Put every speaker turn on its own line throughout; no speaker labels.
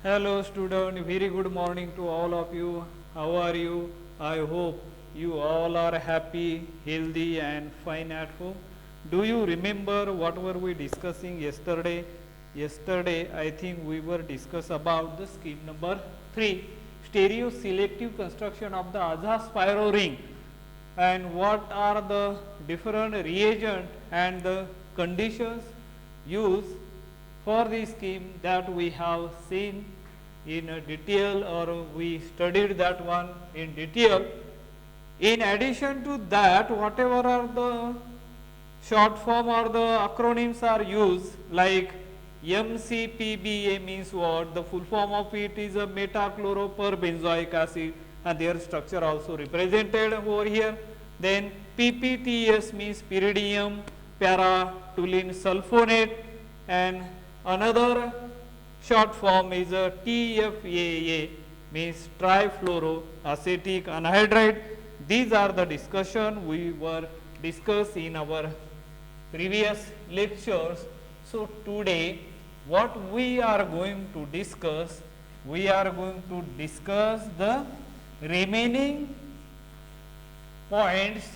Hello student, very good morning to all of you. How are you? I hope you all are happy, healthy and fine at home. Do you remember what were we discussing yesterday? Yesterday I think we were discuss about the scheme number 3, stereo selective construction of the Aza spiral ring, and what are the different reagent and the conditions used for this scheme that we have seen in detail, or we studied that one in detail. In addition to that, whatever are the short form or the acronyms are used, like MCPBA means what? The full form of it is a metachloroperbenzoic acid, and their structure also represented over here. Then PPTS means pyridium paratoluene sulfonate, and another short form is a TFAA means trifluoroacetic anhydride. These are the discussion we were discussed in our previous lectures. So today what we are going to discuss, we are going to discuss the remaining points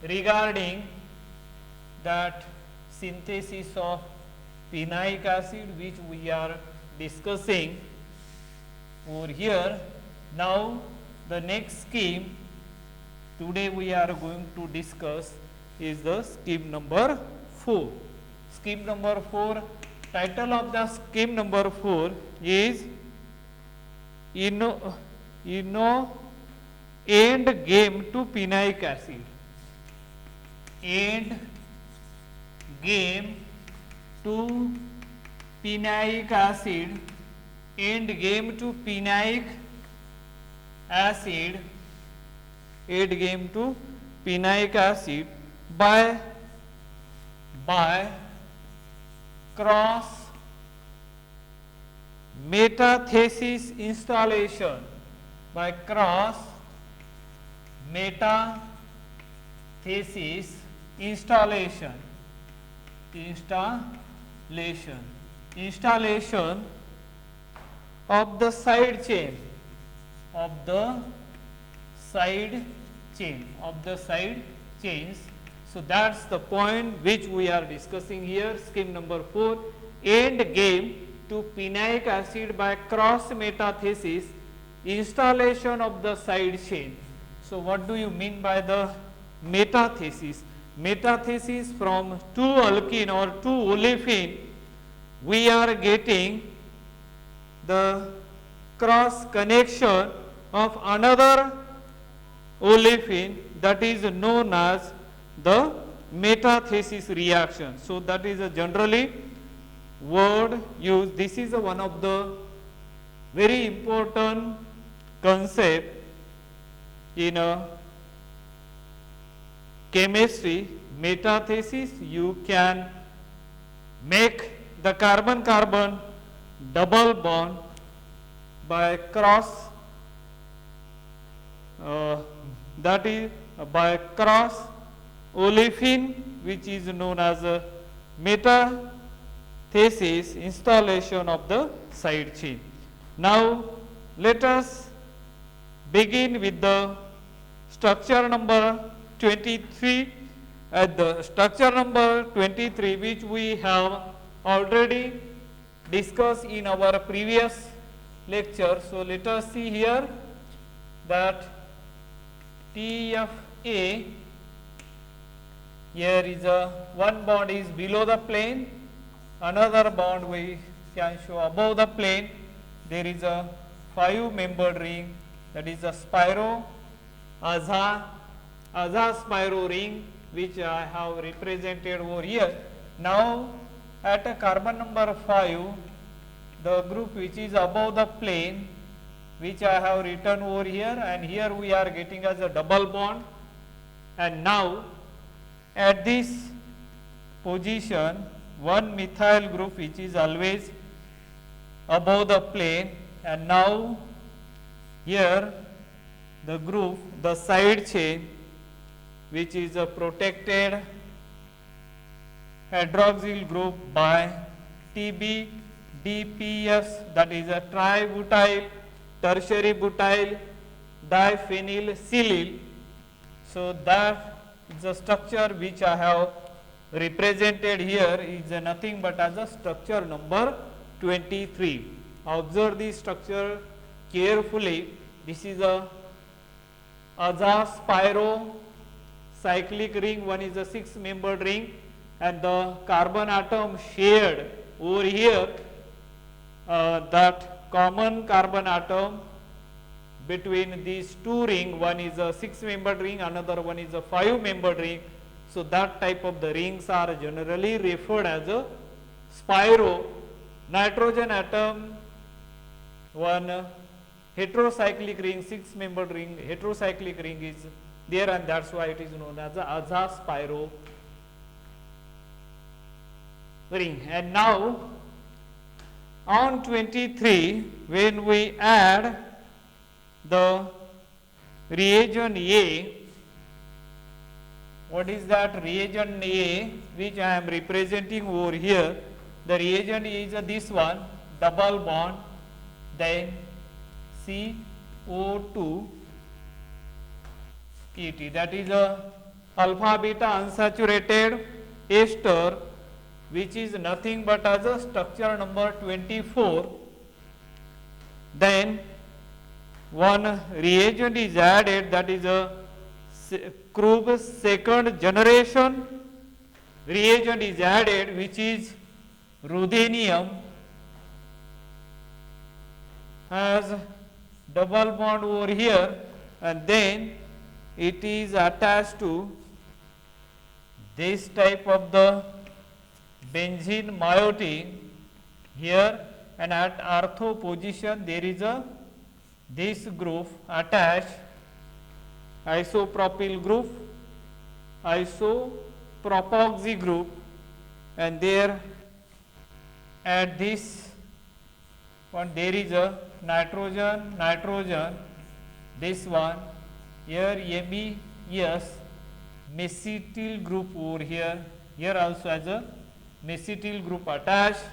regarding that synthesis of phenolic acid which we are discussing over here. Now the next scheme today we are going to discuss is the scheme number 4. Scheme number 4, title of the scheme number 4 is end game to phenolic acid. End game to phenolic acid. End game to phenolic acid. End game to phenolic acid by cross metathesis installation. By cross metathesis installation of the side chain chains. So that's the point which we are discussing here. Scheme number 4, end game to phenolic acid by cross metathesis installation of the side chain. So what do you mean by the metathesis? Metathesis, from 2 alkene or 2 olefin we are getting the cross connection of another olefin, that is known as the metathesis reaction. So that is a generally word used. This is one of the very important concept in chemistry. Metathesis, you can make the carbon-carbon double bond by cross that is by cross olefin, which is known as a metathesis installation of the side chain. Now let us begin with the structure number 23. At the structure number 23, which we have already discussed in our previous lecture. So let us see here that TFA, here is one bond is below the plane, another bond we can show above the plane. There is a 5-membered ring, that is a spiro Aza spiro ring, which I have represented over here. Now at a carbon number 5, the group which is above the plane, which I have written over here, and here we are getting as a double bond. And now at this position, one methyl group which is always above the plane, and now here the group, the side chain, which is a protected hydroxyl group by TB DPS, that is a tributyl tertiary butyl diphenylsilyl. So that is the structure which I have represented here is nothing but as a structure number 23. Observe the structure carefully. This is a azaspiro cyclic ring, one is a 6-membered ring, and the carbon atom shared over here, that common carbon atom between these two rings, one is a 6-membered ring, another one is a 5-membered ring. So that type of the rings are generally referred as a spiro. Nitrogen atom, one heterocyclic ring, 6-membered ring, heterocyclic ring is there, and that's why it is known as the azaspiro ring. And now on 23, when we add the reagent A, what is that reagent A which I am representing over here? The reagent A is this one, double bond, then CO2 ET, that is a alpha beta unsaturated ester, which is nothing but as a structure number 24. Then one reagent is added, that is a Krupp second generation reagent is added, which is ruthenium, has double bond over here, and then it is attached to this type of the benzene moiety here, and at ortho position there is a this group attached, isopropyl group, isopropoxy group, and there at this one there is a nitrogen, this one here MES mesetyl group over here also as a mesetyl group attached,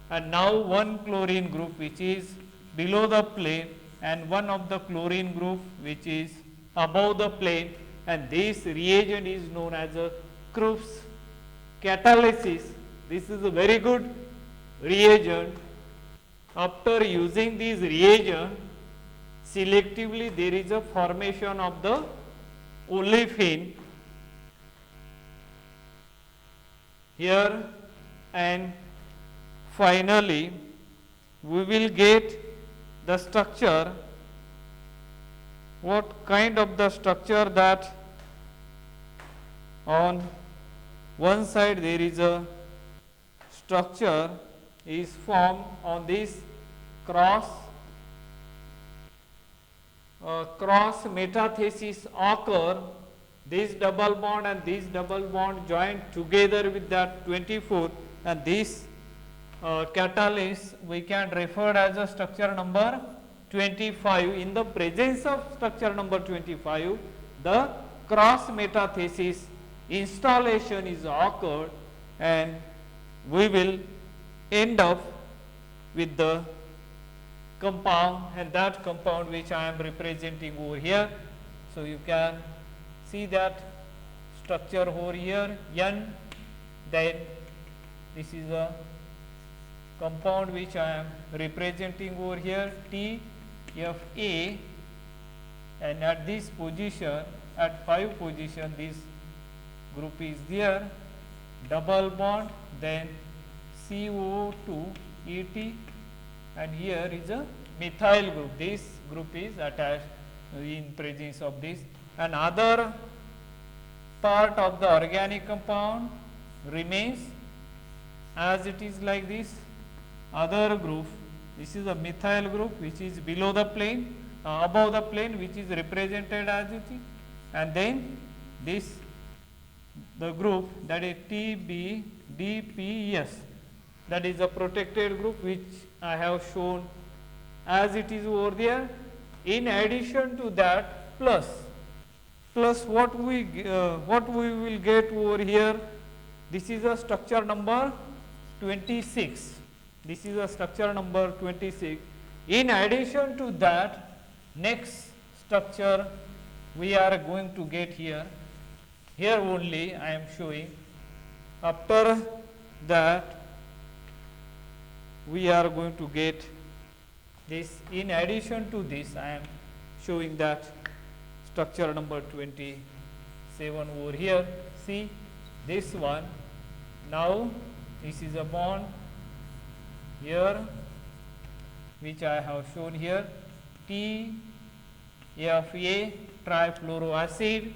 and now one chlorine group which is below the plane, and one of the chlorine group which is above the plane, and this reagent is known as a Krupp's catalysis. This is a very good reagent. After using this reagent, selectively there is a formation of the olefin here, and finally we will get the structure. What kind of the structure? That on one side there is a structure is formed on this cross metathesis occur, this double bond and this double bond joined together with that 24, and this catalyst we can refer as a structure number 25. In the presence of structure number 25, the cross metathesis installation is occurred, and we will end up with the compound, and that compound which I am representing over here. So you can see that structure over here N, then this is a compound which I am representing over here TFA, and at this position, at 5 position, this group is there, double bond, then CO2 ET, and here is a methyl group. This group is attached in presence of this, and other part of the organic compound remains as it is like this. Other group, this is a methyl group which is below the plane, above the plane, which is represented as it is, and then this the group, that is TBDPS, that is a protected group which I have shown as it is over there. In addition to that, plus what we will get over here, this is a structure number 26. This is a structure number 26. In addition to that, next structure we are going to get here. Here only I am showing. After that, we are going to get this. In addition to this, I am showing that structure number 27 over here. See this one. Now this is a bond here, which I have shown here, TFA trifluoroacid,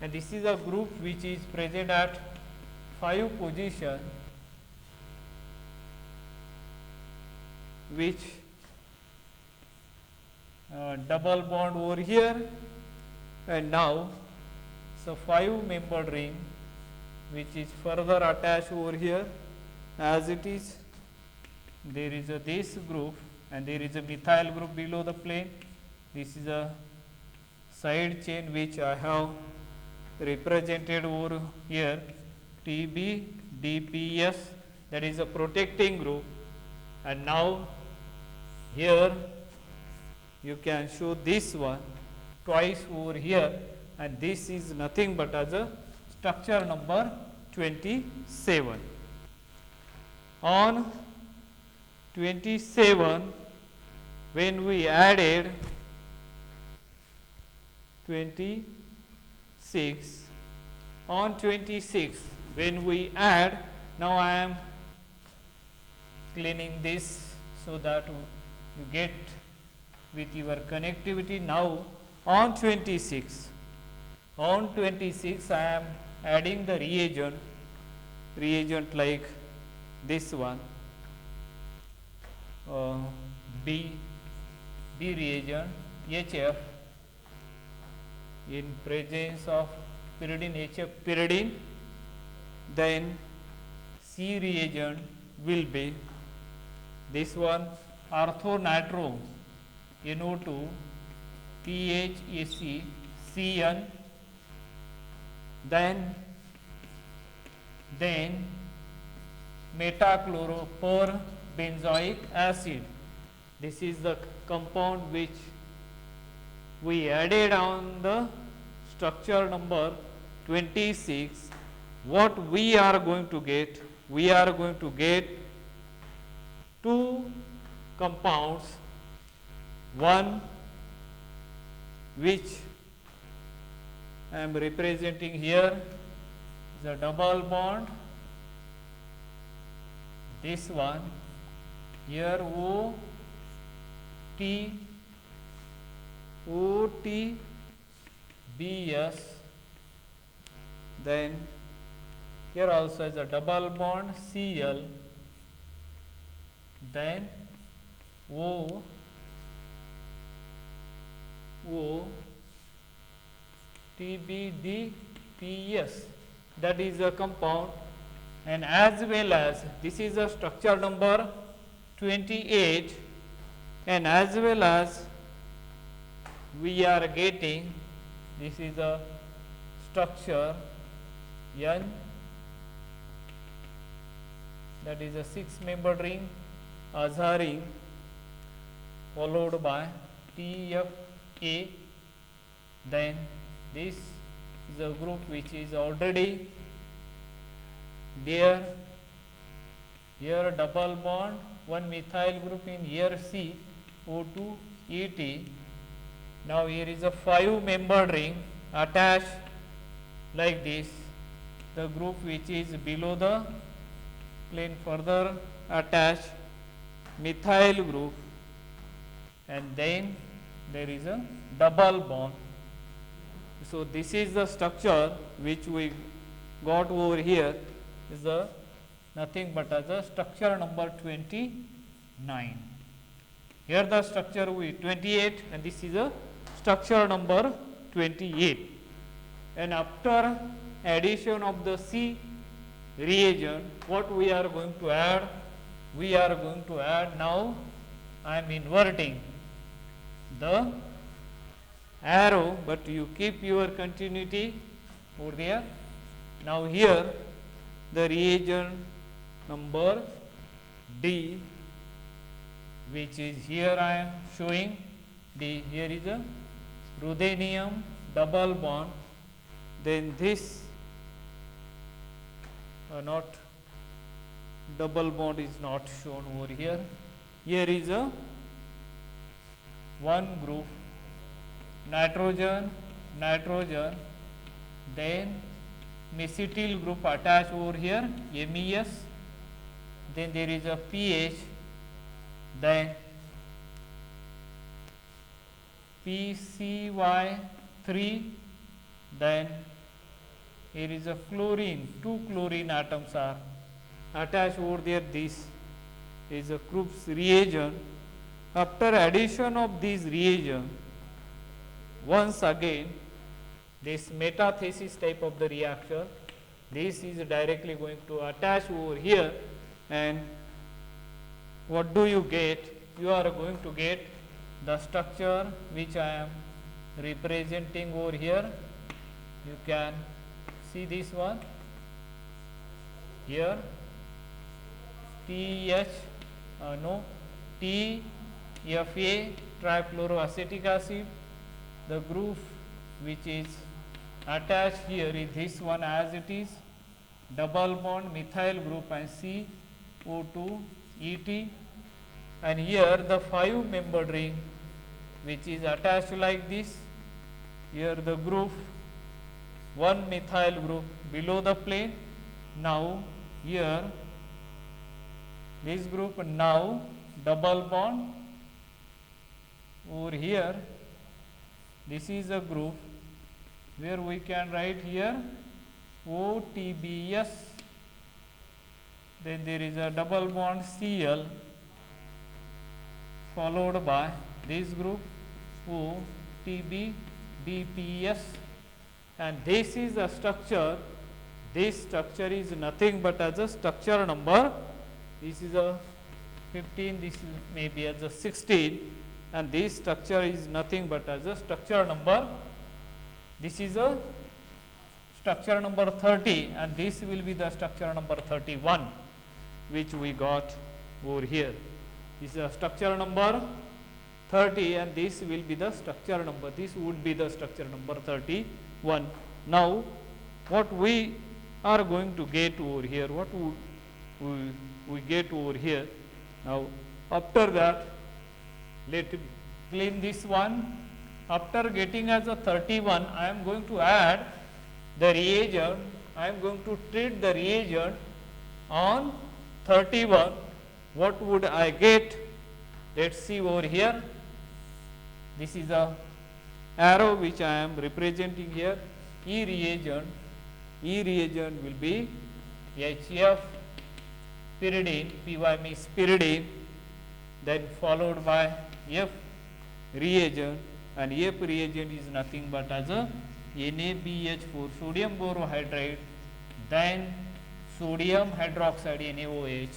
and this is a group which is present at 5 position, which double bond over here, and now so 5 membered ring which is further attached over here as it is. There is a this group and there is a methyl group below the plane. This is a side chain which I have represented over here, TBDPS, that is a protecting group. And now here you can show this one twice over here, and this is nothing but as a structure number 27. On 27, when we added 26, on 26 when we add, now I am cleaning this so that you get with your connectivity. Now on 26 I am adding the reagent like this one, B reagent HF in presence of pyridine, HF pyridine. Then C reagent will be this one, orthonitro NO2 PHAC CN, then metachloroperbenzoic acid. This is the compound which we added on the structure number 26. What we are going to get? We are going to get 2 compounds, one which I am representing here is a double bond, this one here OTBS, then here also is a double bond Cl, then TBDPS, that is a compound, and as well as this is a structure number 28, and as well as we are getting, this is a structure N, that is a 6-membered ring, aza ring, followed by TFA. Then this is a group which is already there. Here double bond, one methyl group in here C, O2 ET. Now here is a 5-membered ring attached like this. The group which is below the plane further attached methyl group, and then there is a double bond. So this is the structure which we got over here, is the nothing but as a structure number 29. Here the structure we 28, and this is a structure number 28. And after addition of the C reagent, what we are going to add? We are going to add, now I am inverting the arrow, but you keep your continuity over there. Now here the reagent number D, which is here I am showing D. Here is a ruthenium double bond. Then this not double bond is not shown over here. Here is a one group nitrogen, nitrogen, then mesetyl group attached over here, MES, then there is a pH, then PCY3, then here is a fluorine, two chlorine atoms are attached over there. This is a Krupp's reagent. After addition of these reagents, once again this metathesis type of the reaction, this is directly going to attach over here, and what do you get? You are going to get the structure which I am representing over here. You can see this one here, TFA trifluoroacetic acid. The group which is attached here is this one as it is, double bond methyl group and CO2 ET, and here the 5 membered ring which is attached like this. Here the group, one methyl group below the plane. Now here this group, now double bond over here. This is a group where we can write here OTBS, then there is a double bond Cl followed by this group OTBDPS, and this is the structure. This structure is nothing but as a structure number. This is a 15, this is maybe as a 16, and this structure is nothing but as a structure number. This is a structure number 30, and this will be the structure number 31 which we got over here. This is a structure number 30, and this will be the structure number. This would be the structure number 31. Now, what we are going to get over here, what we get over here. Now, after that, let me clean this one. After getting as a 31, I am going to add the reagent. I am going to treat the reagent on 31. What would I get? Let's see over here. This is a arrow which I am representing here. E reagent will be HF pyridine, PY means pyridine, then followed by F reagent, and F reagent is nothing but as a NaBH4 sodium borohydride, then sodium hydroxide NaOH,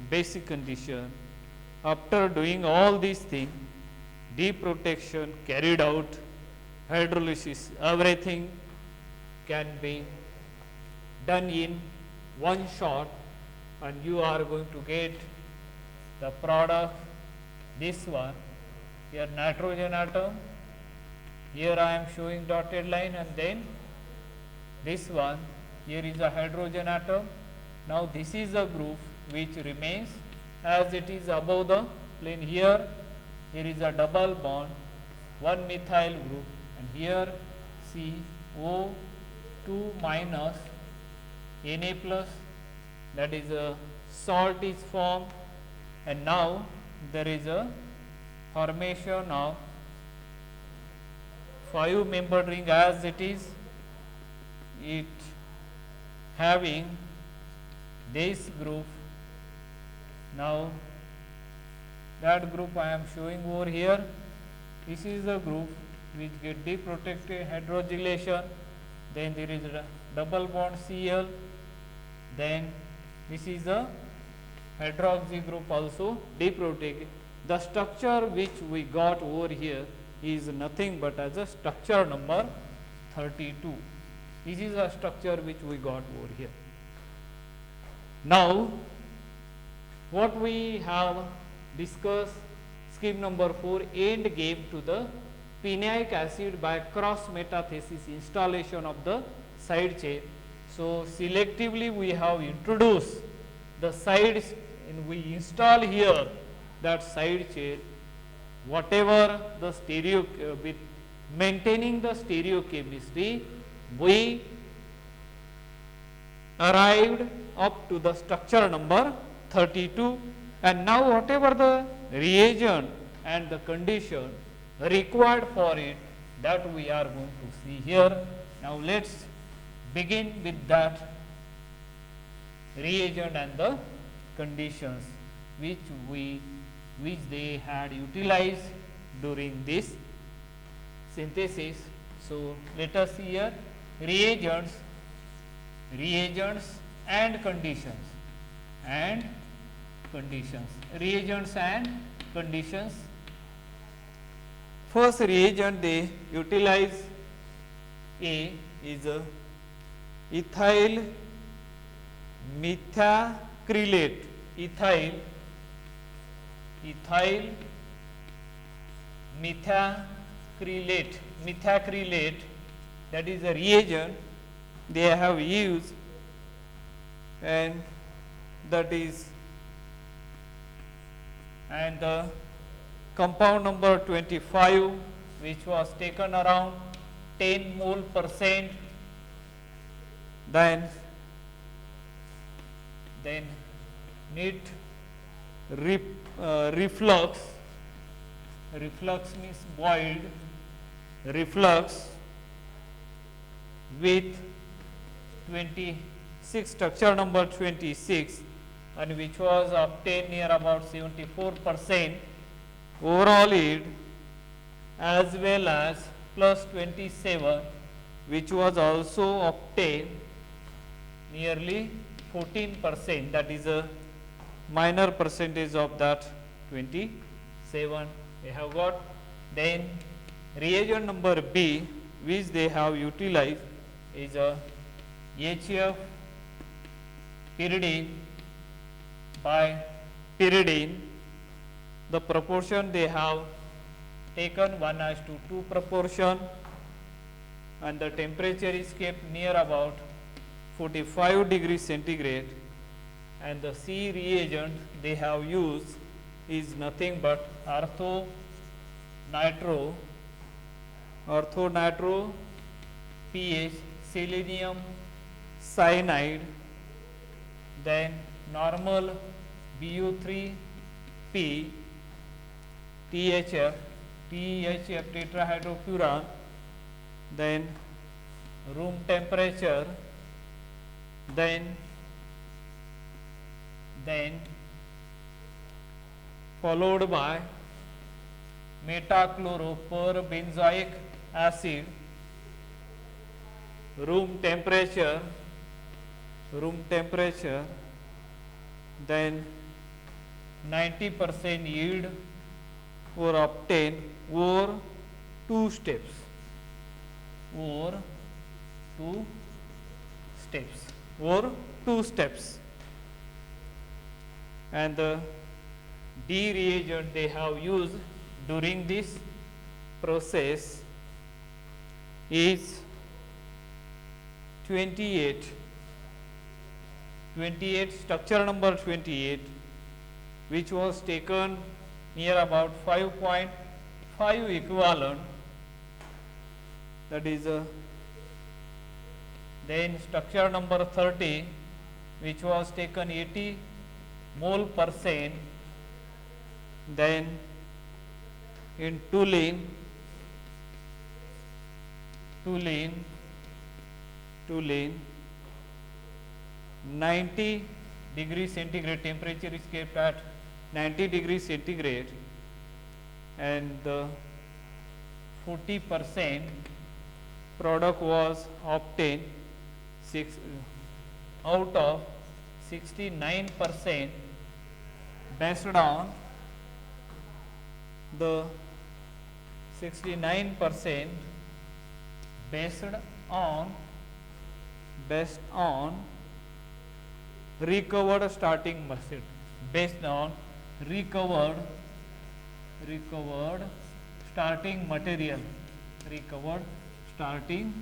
basic condition. After doing all these things, deprotection carried out, hydrolysis, everything can be done in one shot, and you are going to get the product, this one. Here nitrogen atom, here I am showing dotted line, and then this one, here is a hydrogen atom. Now this is a group which remains as it is above the plane. Here is a double bond, one methyl group, and here CO2 minus Na plus, that is a salt is formed, and now there is a formation of 5 membered ring as it is, it having this group. Now that group I am showing over here. This is the group which get deprotected hydrogenation, then there is a double bond Cl, then this is a hydroxy group also deprotected. The structure which we got over here is nothing but as a structure number 32. This is a structure which we got over here. Now what we have discussed, scheme number 4, end game to the phenaic acid by cross metathesis installation of the side chain. So, selectively we have introduced the sides and we install here that side chain, whatever the stereo with maintaining the stereochemistry, we arrived up to the structure number 32, and now whatever the reagent and the condition required for it, that we are going to see here. Now let us begin with that reagent and the conditions which they had utilized during this synthesis. So let us see here reagents and conditions, reagents and conditions. First reagent they utilize is ethyl methacrylate, ethyl methacrylate, that is a reagent they have used, and that is, and the compound number 25, which was taken around 10 mole %, then need reflux means boiled reflux with 26, structure number 26, and which was obtained near about 74% overall yield, as well as plus 27, which was also obtained nearly 14%, that is a minor percentage of that 27 we have got. Then reagent number B, which they have utilized, is a HF pyridine by pyridine. The proportion they have taken 1:2 proportion, and the temperature is kept near about 45 degrees centigrade, and the C reagent they have used is nothing but ortho nitro pH, selenium cyanide, then normal BU3P, THF tetrahydrofuran, then room temperature, then followed by metachloroperbenzoic acid, room temperature, then 90% yield were obtained over two steps. And the D reagent they have used during this process is 28, structure number 28, which was taken near about 5.5 equivalent, that is then structure number 30, which was taken 80 mole %, then in toluene 90 degrees centigrade, temperature is kept at 90 degrees centigrade, and the 40% product was obtained out of 69% based on the 69% based on recovered starting based on recovered starting material, recovered starting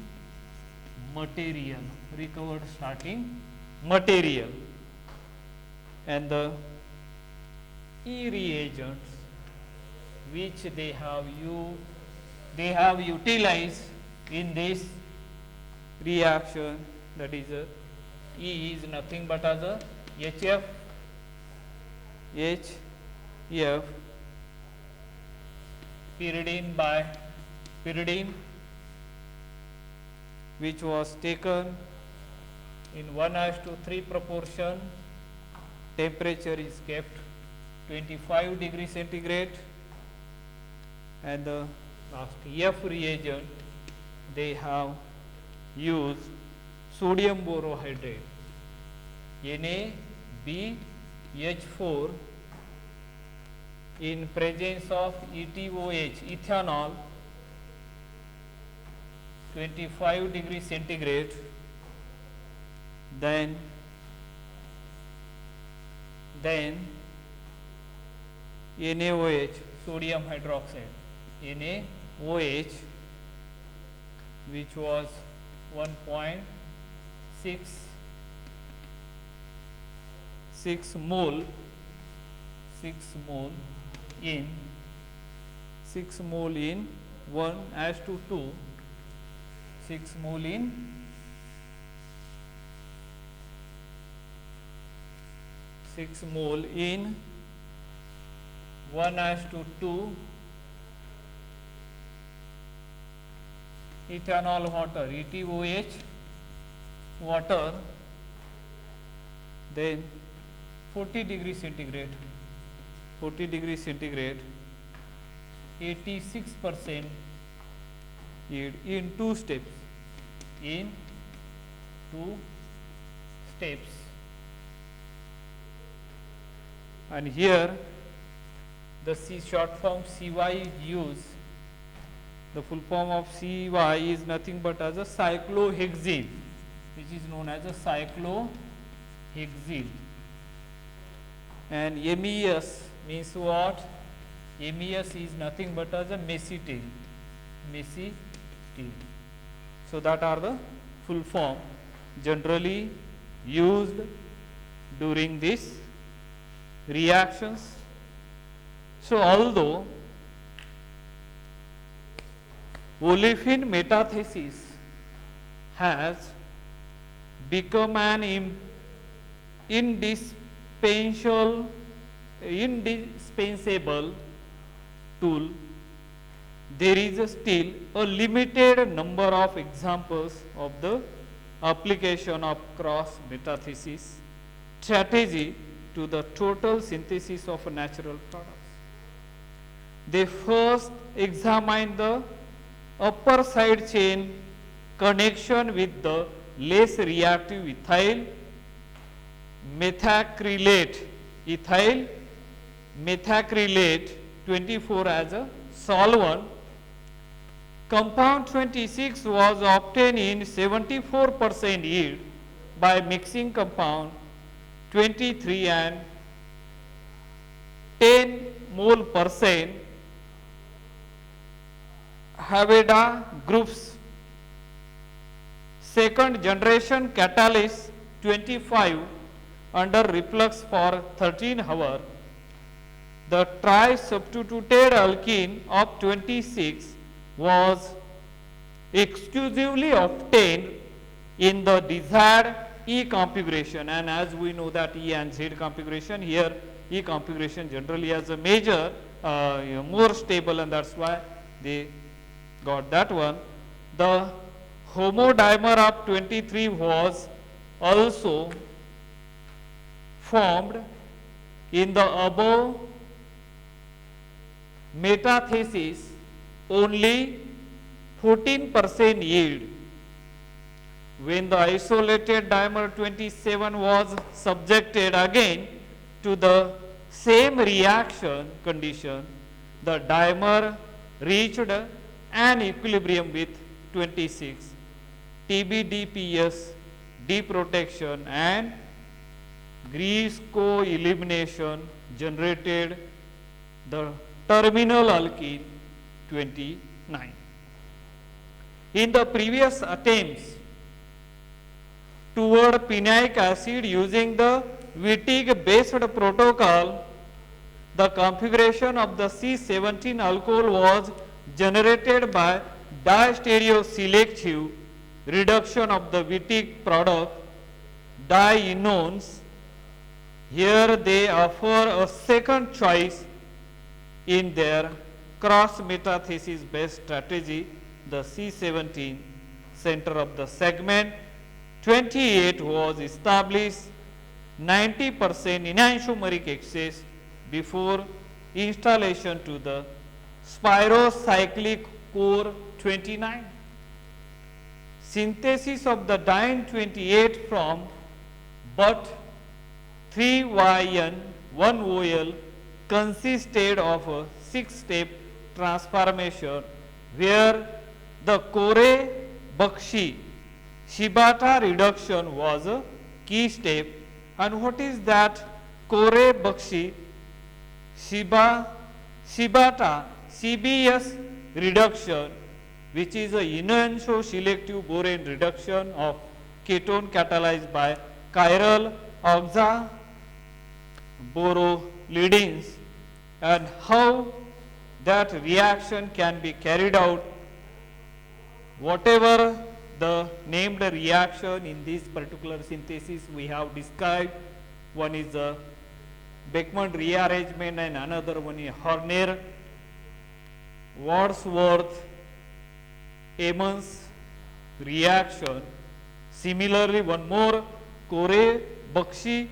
material, recovered starting material, and the E reagents which they have utilized in this reaction, that is E is nothing but as a HF pyridine which was taken in 1:3 proportion. Temperature is kept 25 degrees centigrade, and the last F reagent they have used sodium borohydrate NaBH4 in presence of ETOH, ethanol, 25 degrees centigrade, then NaOH, sodium hydroxide, NaOH, which was 1.6 mole in 1:2, 6 mole in 1:2 ethanol water, ETOH water, then 40 degrees centigrade, 86% yield in 2 steps, and here the short form CY is used. The full form of CY is nothing but as a cyclohexene, which is known as a cyclohexene. And MES means what? MES is nothing but as a mesityle. So that are the full form generally used during these reactions. So although olefin metathesis has become an indispensable tool, there is still a limited number of examples of the application of cross metathesis strategy to the total synthesis of natural products. They first examine the upper side chain connection with the less reactive ethyl methacrylate 24 as a solvent. Compound 26 was obtained in 74% yield by mixing compound 23 and 10 mole percent Haveda groups. Second generation catalyst 25 under reflux for 13 hours. The tri-substituted alkene of 26 was exclusively obtained in the desired E configuration, and as we know that E and Z configuration, here E configuration generally has a major more stable, and that's why they got that one. The homodimer of 23 was also formed in the above metathesis, only 14% yield. When the isolated dimer 27 was subjected again to the same reaction condition, the dimer reached an equilibrium with 26. TBDPS deprotection and grease co-elimination generated the terminal alkene 29. In the previous attempts toward phenolic acid using the Wittig based protocol, the configuration of the C17 alcohol was generated by distereoselective reduction of the Wittig product dienones. Here they offer a second choice in their cross metathesis based strategy. The C17 center of the segment 28 was established 90% enantiomeric excess before installation to the spirocyclic core 29. Synthesis of the diene 28 from but 3YN1OL consisted of a 6-step transformation where the Corey-Bakshi Shibata reduction was a key step. And what is that Corey-Bakshi Shibata CBS reduction, which is a enantioselective borane reduction of ketone catalyzed by chiral oxaborolidins, and how that reaction can be carried out. Whatever the named reaction in this particular synthesis we have described, one is a Beckmann rearrangement and another one is Horner Wadsworth Emmons reaction. Similarly, one more Corey-Bakshi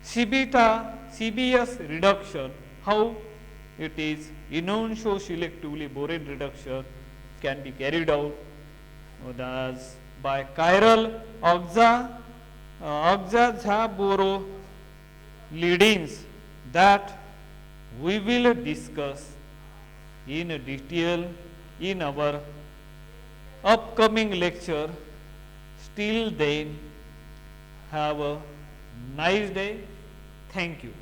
CBS reduction, how it is enantioselectively borane reduction can be carried out as by chiral oxaborolidins, that we will discuss in detail in our upcoming lecture. Till then, have a nice day. Thank you.